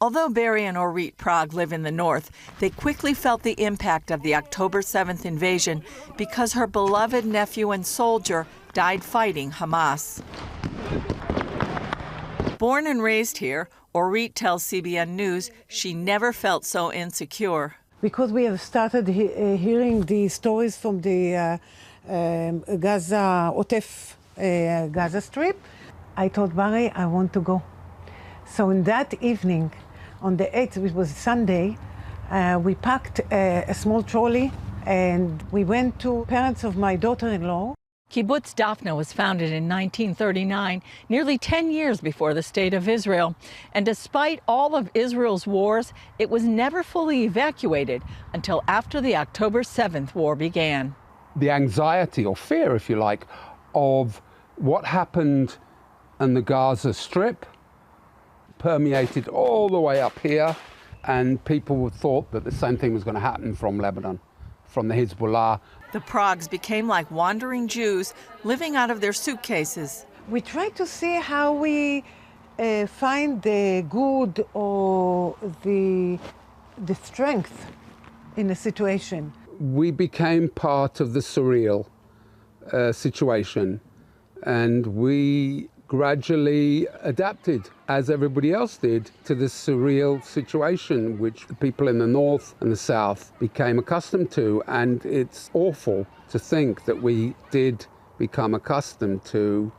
Although Barry and Orit Praag live in the north, they quickly felt the impact of the October 7th invasion because her beloved nephew and soldier died fighting Hamas. Born and raised here, Orit tells CBN News she never felt so insecure. Because we have started hearing the stories from the Gaza Strip, I told Barry I want to go. So in that evening, on the 8th, which was Sunday, we packed a small trolley and we went to parents of my daughter-in-law. Kibbutz Dafna was founded in 1939, nearly 10 years before the State of Israel. And despite all of Israel's wars, it was never fully evacuated until after the October 7th war began. The anxiety or fear, if you like, of what happened in the Gaza Strip permeated all the way up here, and people thought that the same thing was going to happen from Lebanon, from the Hezbollah. The Praags became like wandering Jews living out of their suitcases. We tried to see how we find the good or the strength in a situation. We became part of the surreal situation, and we gradually adapted, as everybody else did, to this surreal situation which the people in the north and the south became accustomed to. And it's awful to think that we did become accustomed to,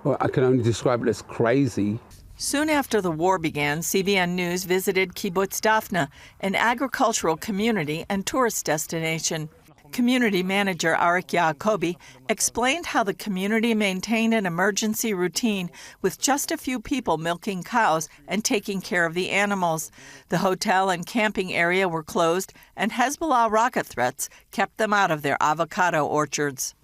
well, I can only describe it as crazy. Soon after the war began, CBN News visited Kibbutz Dafna, an agricultural community and tourist destination. Community manager Arik Yacobi explained how the community maintained an emergency routine with just a few people milking cows and taking care of the animals. The hotel and camping area were closed, and Hezbollah rocket threats kept them out of their avocado orchards.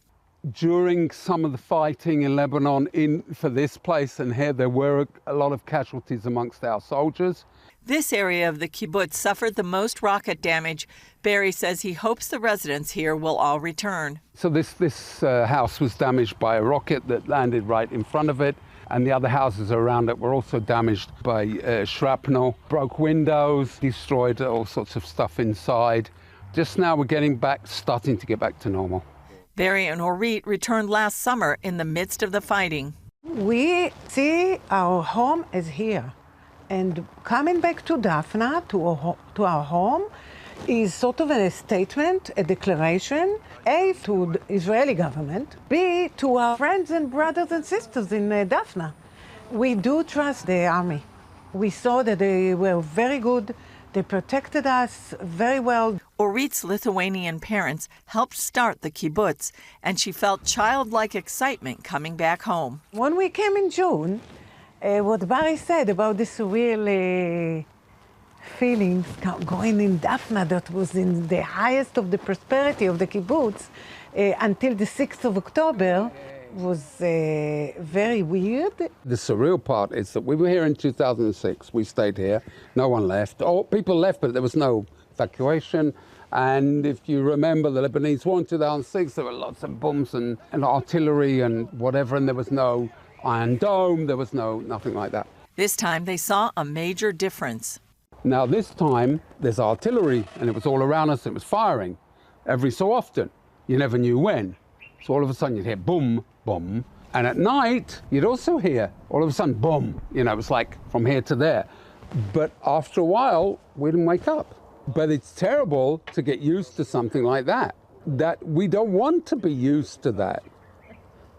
During some of the fighting in Lebanon for this place and here, there were a lot of casualties amongst our soldiers. This area of the kibbutz suffered the most rocket damage. Barry says he hopes the residents here will all return. So this house was damaged by a rocket that landed right in front of it, and the other houses around it were also damaged by shrapnel, broke windows, destroyed all sorts of stuff inside. Just now we're starting to get back to normal. Barry and Orit returned last summer in the midst of the fighting. We see our home is here. And coming back to Dafna, to our home, is sort of a statement, a declaration, A, to the Israeli government, B, to our friends and brothers and sisters in Dafna. We do trust the army. We saw that they were very good. They protected us very well. Orit's Lithuanian parents helped start the kibbutz, and she felt childlike excitement coming back home. When we came in June, what Barry said about the surreal feelings going in Dafna, that was in the highest of the prosperity of the kibbutz, until the 6th of October, was very weird. The surreal part is that we were here in 2006. We stayed here. No one left. Oh, people left, but there was no evacuation. And if you remember the Lebanese war in 2006, there were lots of bombs and artillery and whatever, and there was no Iron Dome, there was nothing like that. This time they saw a major difference. Now this time there's artillery, and it was all around us. It was firing every so often. You never knew when. So all of a sudden you'd hear boom, boom. And at night you'd also hear all of a sudden boom. You know, it was like from here to there. But after a while we didn't wake up. But it's terrible to get used to something like that. That we don't want to be used to that.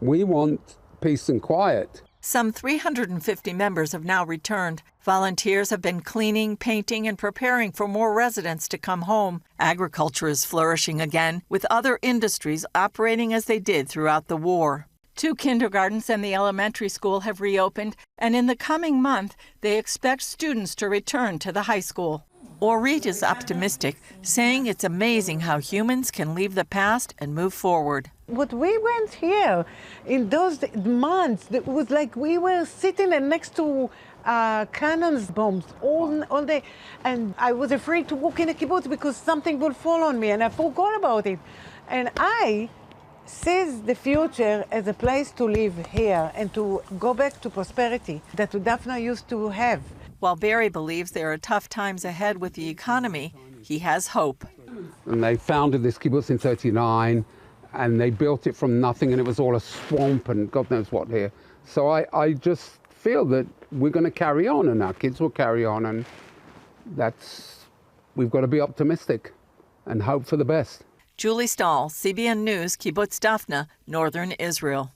We want peace and quiet. Some 350 members have now returned. Volunteers have been cleaning, painting, and preparing for more residents to come home. Agriculture is flourishing again, with other industries operating as they did throughout the war. 2 kindergartens and the elementary school have reopened, and in the coming month, they expect students to return to the high school. Orit is optimistic, saying it's amazing how humans can leave the past and move forward. What we went here in those months, it was like we were sitting next to cannons bombs all day. And I was afraid to walk in a kibbutz because something would fall on me, and I forgot about it. And I sees the future as a place to live here and to go back to prosperity that Dafna used to have. While Barry believes there are tough times ahead with the economy, he has hope. And they founded this kibbutz in '39, and they built it from nothing, and it was all a swamp and God knows what here. So I just feel that we're going to carry on, and our kids will carry on, and we've got to be optimistic and hope for the best. Julie Stahl, CBN News, Kibbutz Dafna, Northern Israel.